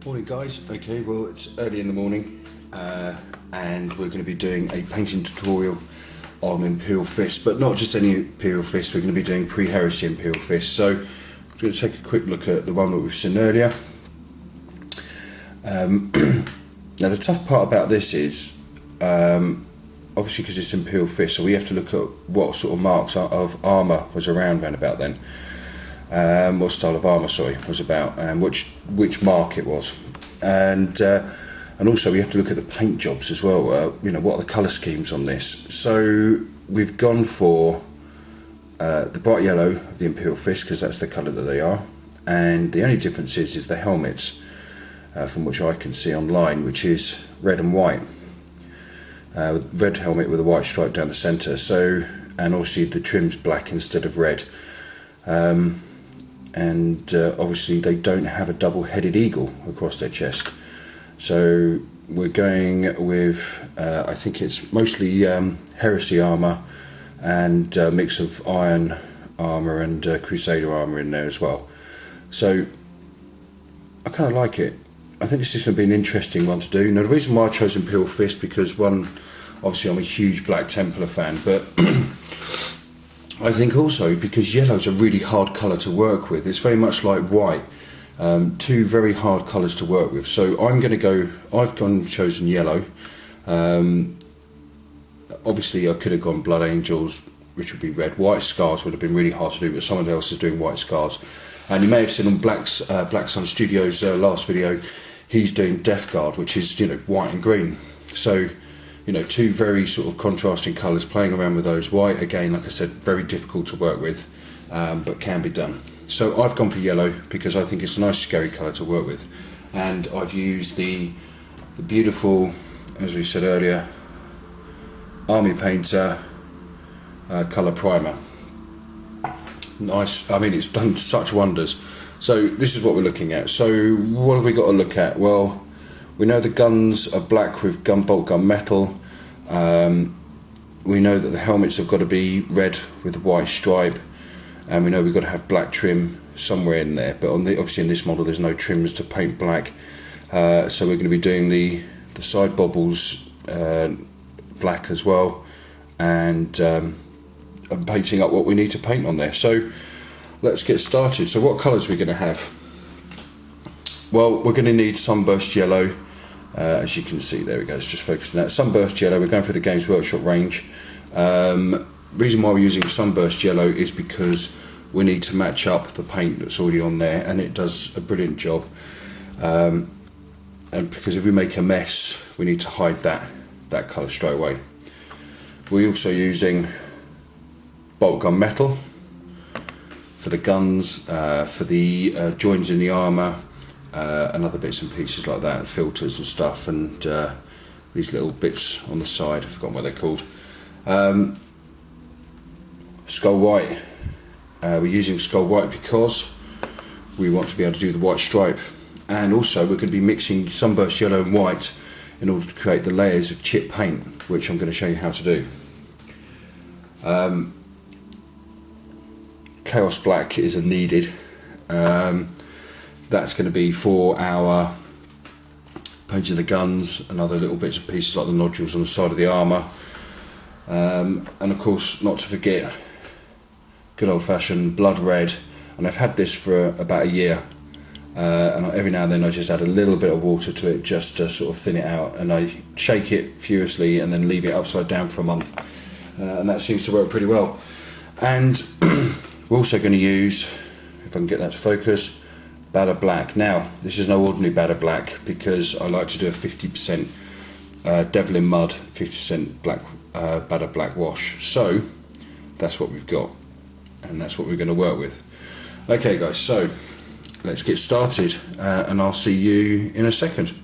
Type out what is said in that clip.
Morning guys, okay, well it's early in the morning and we're going to be doing a painting tutorial on Imperial FIst, but not just any Imperial FIst, we're going to be doing Pre-Heresy Imperial FIst. So I'm going to take a quick look at the one that we've seen earlier. Now the tough part about this is, obviously because it's Imperial FIst, so we have to look at what sort of marks of armour was around about then. What style of armour, sorry, was about, and which mark it was, and also we have to look at the paint jobs as well. You know, what are the colour schemes on this? So we've gone for the bright yellow of the Imperial FIst because that's the colour that they are, and the only difference is the helmets, from which I can see online, which is red and white. Red helmet with a white stripe down the centre. So, and obviously the trim's black instead of red. Obviously they don't have a double-headed eagle across their chest, so we're going with I think it's mostly heresy armour and a mix of iron armour and crusader armour in there as well. So I kind of like it. I think this is going to be an interesting one to do. Now the reason why I chose Imperial FIst, because one, obviously I'm a huge Black Templar fan, but I think also because yellow's a really hard colour to work with. It's very much like white, two very hard colours to work with. So I've chosen yellow. Obviously I could have gone Blood Angels, which would be red. White Scars would have been really hard to do, but someone else is doing White Scars. And you may have seen on Black Sun Studios' last video, he's doing Death Guard, which is, you know, white and green. So, you know, two very sort of contrasting colours, playing around with those. White, again, like I said, very difficult to work with, but can be done. So I've gone for yellow because I think it's a nice scary colour to work with. And I've used the beautiful, as we said earlier, Army Painter colour primer. Nice, I mean, it's done such wonders. So this is what we're looking at. So what have we got to look at? Well, we know the guns are black with bolt gun metal. We know that the helmets have got to be red with a white stripe, and we know we've got to have black trim somewhere in there. But obviously in this model there's no trims to paint black, so we're going to be doing the side bobbles black as well, and painting up what we need to paint on there. So let's get started. So what colours are we going to have? Well, we're going to need Sunburst Yellow, as you can see, there we go, it's just focusing that. Sunburst Yellow, we're going for the Games Workshop range. Reason why we're using Sunburst Yellow is because we need to match up the paint that's already on there, and it does a brilliant job. And because if we make a mess, we need to hide that colour straight away. We're also using bolt gun metal for the guns, for the joins in the armour, and other bits and pieces like that, filters and stuff, and these little bits on the side, I've forgotten what they're called. Skull White, we're using Skull White because we want to be able to do the white stripe, and also we're going to be mixing Sunburst Yellow and White in order to create the layers of chip paint, which I'm going to show you how to do. Chaos Black is a needed. That's going to be for our painting the guns and other little bits and pieces like the nodules on the side of the armour. And of course, not to forget, good old fashioned blood red. And I've had this for about a year. And every now and then I just add a little bit of water to it just to sort of thin it out. And I shake it furiously and then leave it upside down for a month. And that seems to work pretty well. And we're also going to use, if I can get that to focus, Batter Black. Now, this is no ordinary Batter Black because I like to do a 50% Devil in Mud, 50% black Batter Black wash. So, that's what we've got, and that's what we're going to work with. Okay guys, so let's get started, and I'll see you in a second.